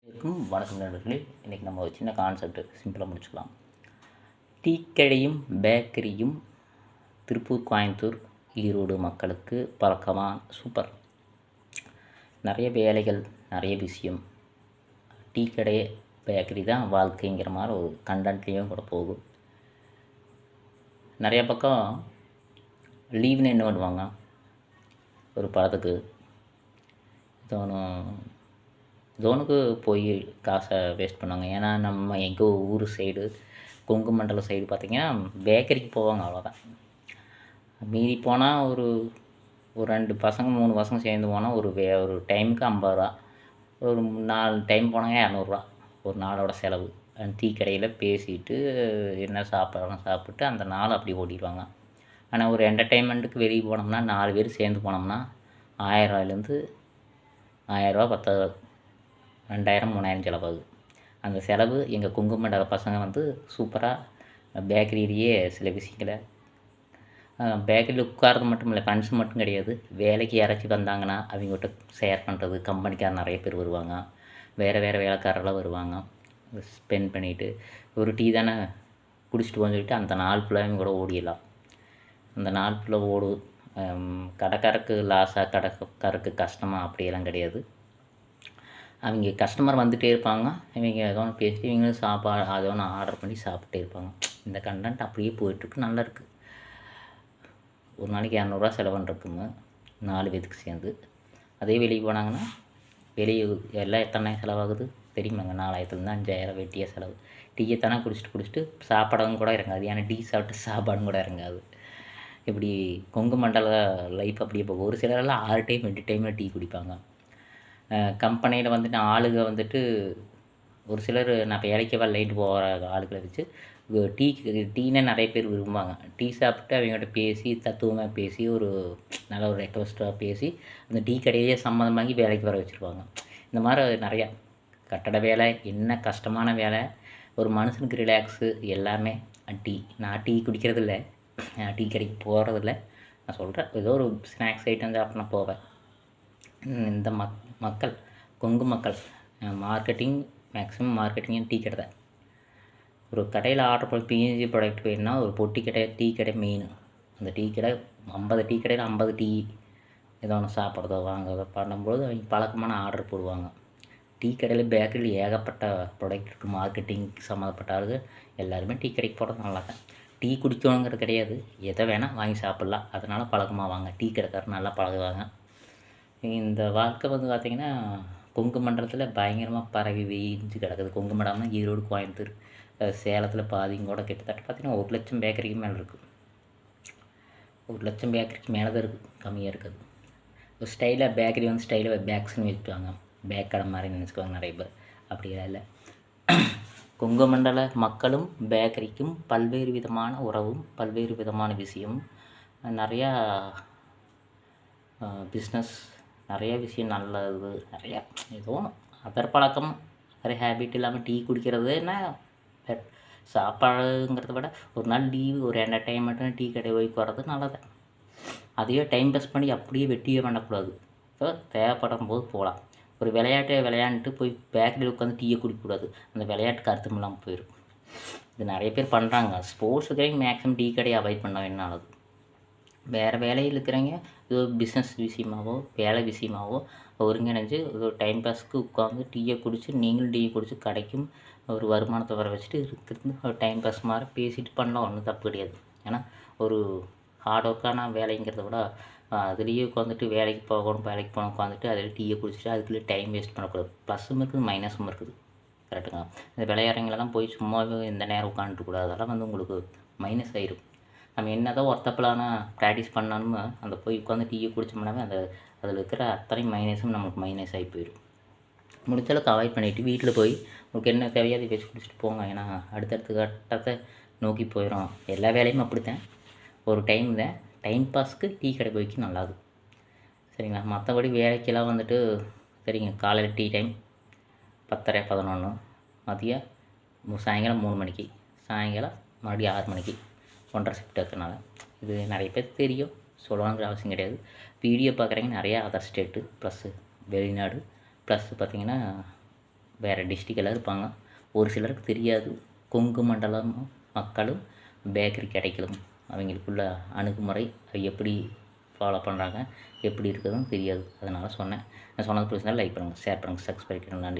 வணக்கம் நண்பர்களே. இன்றைக்கி நம்ம ஒரு சின்ன கான்செப்ட் சிம்பிளாக முடிச்சுக்கலாம். டீ கடையும் பேக்கரியும் திருப்பூர், கோயம்புத்தூர், ஈரோடு மக்களுக்கு பழக்கமா? சூப்பர். நிறைய வேலைகள், நிறைய விஷயம். டீ கடை, பேக்கரி தான் வாழ்க்கைங்கிற மாதிரி ஒரு கண்டென்ட்லேயும் கூட போகும். நிறைய பக்கம் லீவுன்னு என்ன பண்ணுவாங்க, ஒரு படத்துக்கு ஜோனுக்கு போய் காசை வேஸ்ட் பண்ணுவாங்க. ஏன்னா நம்ம எங்கள் ஊர் சைடு, கொங்கு மண்டலம் சைடு பார்த்திங்கன்னா பேக்கரிக்கு போவாங்க, அவ்வளோதான். மீறி போனால் ஒரு 2 பசங்க 3 பசங்க சேர்ந்து போனால் ஒரு டைமுக்கு 50 ரூபா, ஒரு 4 டைம் போனாங்க 200 ஒரு நாளோட செலவு. டீ கடையில் பேசிட்டு என்ன சாப்பிட்றோம் சாப்பிட்டு அந்த நாள் அப்படி ஓடிடுவாங்க. ஆனால் ஒரு என்டர்டெயின்மெண்ட்டுக்கு வெளியே போனோம்னா 4 பேர் சேர்ந்து போனோம்னா 1000 ரூபாயிலேருந்து 1000 ரூபா 10,000 2000 3000 செலவாகுது. அந்த செலவு எங்கள் கொங்கு மண்டல பசங்க சூப்பராக பேக்கரியிலேயே சில விஷயங்களை, பேக்கரியில் உட்கார்றது மட்டும் இல்லை, ஃப்ரெண்ட்ஸ் மட்டும் கிடையாது, வேலைக்கு யாராச்சும் வந்தாங்கன்னா அவங்ககிட்ட ஷேர் பண்ணுறது. கம்பெனிக்கார் நிறைய பேர் வருவாங்க, வேறு வேலைக்காரெல்லாம் வருவாங்க. ஸ்பெண்ட் பண்ணிவிட்டு ஒரு டீ தானே குடிச்சிட்டு போன்னு சொல்லிட்டு அந்த நாள் ஃபுல்லாக கூட ஓடிடலாம். அந்த நாள் ஃபுல்லாக ஓடும். கடைக்காரருக்கு லாஸாக, கடைக்காரருக்கு கஷ்டமாக அப்படியெல்லாம் கிடையாது. அவங்க கஸ்டமர் வந்துகிட்டே இருப்பாங்க, இவங்க ஏதோ ஒன்று பேசிட்டு இவங்களும் சாப்பாடு ஏதோ ஒன்று ஆர்டர் பண்ணி சாப்பிட்டே இருப்பாங்க. இந்த கண்டென்ட் அப்படியே போயிட்டுருக்கு, நல்லாயிருக்கு. ஒரு நாளைக்கு 200 செலவு பண்ணுறதுக்குங்க 4 பேத்துக்கு சேர்ந்து. அதே வெளியே போனாங்கன்னா வெளியே எல்லாம் எத்தனை செலவாகுது தெரியுமாங்க? 4000லேருந்து 5000 வெட்டியாக செலவு. டீயை தானே குடிச்சிட்டு சாப்பாடும் கூட இறங்காது. ஏன்னா டீ சாப்பிட்டு சாப்பாடும் கூட இறங்காது. இப்படி கொங்கு மண்டல லைஃப் அப்படியே போகும். ஒரு சிலரெல்லாம் 6 டைம் 8 டைமில் டீ குடிப்பாங்க. கம்பெனியில் வந்துட்டு ஆளுங்க ஒரு சிலர் நான் இப்போ வேலைக்கு வரலைன்ட்டு போகிற ஆளுகளை வச்சு டீனே நிறைய பேர் விரும்புவாங்க. டீ சாப்பிட்டு அவங்ககிட்ட பேசி தத்துவமாக பேசி ஒரு நல்ல ஒரு ரெக்வஸ்ட்டாக பேசி அந்த டீ கடையே சம்மந்தமாகி வேலைக்கு வர வச்சுருவாங்க. இந்த மாதிரி நிறையா கட்டட வேலை, என்ன கஷ்டமான வேலை, ஒரு மனுஷனுக்கு ரிலாக்ஸு எல்லாமே டீ. நான் டீ குடிக்கிறதில்ல, டீ கடைக்கு போகிறதில்ல. நான் சொல்கிறேன், ஏதோ ஒரு ஸ்நாக்ஸ் ஐட்டம் சாப்பிட்னா போவேன். இந்த மக்கள், கொங்கு மக்கள் மேக்ஸிமம் மார்க்கெட்டிங் டீ கடை தான். ஒரு கடையில் ஆர்டர் பண்ணி பிஎன்ஜி ப்ராடக்ட் வேணும்னா ஒரு பொட்டி கடை, டீ கடை மெயின். அந்த டீ கடை 50 டீ கடையில் 50 டீ ஏதோ ஒன்று சாப்பிட்றதோ வாங்குறதோ பண்ணும்போது அவங்க பழக்கமான ஆர்டர் போடுவாங்க. டீ கடையில், பேக்கரியில் ஏகப்பட்ட ப்ராடக்ட் இருக்குது. மார்க்கெட்டிங் சம்மந்தப்பட்ட ஆளுங்க எல்லாருமே டீ கடைக்கு போகிறது நல்லா தான். டீ குடிக்கணுங்கிறது கிடையாது, எதை வேணால் வாங்கி சாப்பிட்லாம். அதனால் பழக்கமாவாங்க. டீ கடைக்காரர் நல்லா பழகுவாங்க. இந்த வாழ்க்கை பார்த்திங்கன்னா கொங்கு மண்டலத்தில் பயங்கரமாக பரவி வீஞ்சு கிடக்குது. கொங்கு மண்டலம்னா ஈரோடு, கோயம்புத்தூர், சேலத்தில் பாதிங்க கூட கிட்டத்தட்ட பார்த்திங்கன்னா 1 லட்சம் பேக்கரிக்கு மேலே இருக்குது. 1 லட்சம் பேக்கரிக்கு மேலே தான் இருக்குது, கம்மியாக இருக்காது. ஒரு ஸ்டைலாக பேக்கரி ஸ்டைலாக பேக்ஸ்ன்னு வச்சுக்குவாங்க. பேக் கடை மாதிரி நினச்சிக்குவாங்க நிறைய பேர். அப்படியெல்லாம் இல்லை. கொங்கு மண்டல மக்களும் பேக்கரிக்கும் பல்வேறு விதமான உறவும், பல்வேறு விதமான விஷயம், நிறையா பிஸ்னஸ், நிறைய விஷயம் நல்லது, நிறையா ஏதோ அதர் பழக்கம், அதர் ஹேபிட் இல்லாமல் டீ குடிக்கிறதுன்னா சாப்பாடுங்கிறத விட ஒரு நாள் லீவு, ஒரு என்டர்டைன்மெண்ட்டுன்னு டீ கடை போய் போகிறது நல்லது. அதையே டைம் பாஸ் பண்ணி அப்படியே வெட்டியே பண்ணக்கூடாது. இப்போ தேவைப்படும் போது போகலாம். ஒரு விளையாண்டுட்டு போய் பேக்கரியில் உட்காந்து டீயை குடிக்கக்கூடாது. அந்த விளையாட்டுக்கு அர்த்தம் இல்லாமல் போயிடும். இது நிறைய பேர் பண்ணுறாங்க. ஸ்போர்ட்ஸுக்கு மேக்ஸிமம் டீ கடையை அவாய்ட் பண்ண வேணும் நல்லது. வேறு வேலையில் இருக்கிறவங்க ஏதோ பிஸ்னஸ் விஷயமாவோ வேலை விஷயமாவோ ஒருங்கிணைஞ்சு ஒரு டைம் பாஸ்க்கு உட்காந்து டீயை குடித்து, நீங்களும் டீயை குடித்து கடைக்கும் ஒரு வருமானத்தை வர வச்சுட்டு இருக்கிறது ஒரு டைம் பாஸ் மாதிரி பேசிட்டு பண்ணலாம், ஒன்றும் தப்பு கிடையாது. ஏன்னா ஒரு ஹார்ட் ஒர்க்கான வேலைங்கிறத விட அதுலேயே உட்காந்துட்டு வேலைக்கு போகணும் உட்காந்துட்டு அதில் டீயை குடிச்சிட்டு அதுக்குள்ளே டைம் வேஸ்ட் பண்ணக்கூடாது. ப்ளஸ்ஸும் இருக்குது, மைனஸும் இருக்குது. கரெக்டுங்க. இந்த விளையாடுறவங்களெல்லாம் போய் சும்மாவே இந்த நேரம் உட்காந்துட்டுக்கூடாது. அதெல்லாம் உங்களுக்கு மைனஸ் ஆகிடும். நம்ம என்ன தான் ஒர்த்தப்பிளான ப்ராக்டிஸ் பண்ணணுமோ அந்த போய் உட்காந்து டீயை குடித்தோம்னாவே அதில் இருக்கிற அத்தனை மைனஸும் நமக்கு மைனஸ் ஆகி போயிடும். முடிஞ்சளவுக்கு அவாய்ட் பண்ணிவிட்டு வீட்டில் போய் உங்களுக்கு என்ன தேவையோ அதை வச்சு குடிச்சிட்டு போங்க. ஏன்னா அடுத்தடுத்த கட்டத்தை நோக்கி போயிடும். எல்லா வேலையும் அப்படித்தான். ஒரு டைம் பாஸ்க்கு டீ கடை போய்க்கு நல்லாது, சரிங்களா? மற்றபடி வேலைக்கெல்லாம் சரிங்க, காலையில் டீ டைம் 10:30 11, மதியம் சாயங்காலம் 3 மணிக்கு, சாயங்காலம் மறுபடியும் 6 மணிக்கு 1.5 ஷிஃப்ட் இருக்கிறனால இது நிறைய பேர் தெரியும், சொல்லணுங்கிற அவசியம் கிடையாது. வீடியோ பார்க்குறவங்க நிறையா அதர் ஸ்டேட்டு ப்ளஸ்ஸு வெளிநாடு ப்ளஸ் பார்த்திங்கன்னா வேறு டிஸ்ட்ரிக்டில் இருப்பாங்க. ஒரு சிலருக்கு தெரியாது கொங்கு மண்டலம் மக்களும் பேக்கரி கடைகளும் அவங்களுக்குள்ள அணுகுமுறை எப்படி ஃபாலோ பண்ணுறாங்க, எப்படி இருக்குதுன்னு தெரியாது. அதனால் சொன்னேன். நான் சொன்னது பிடிச்சிருந்தா லைக் பண்ணுங்கள், ஷேர் பண்ணுங்கள், சப்ஸ்கிரைப் பண்ணுங்கள். நன்றி.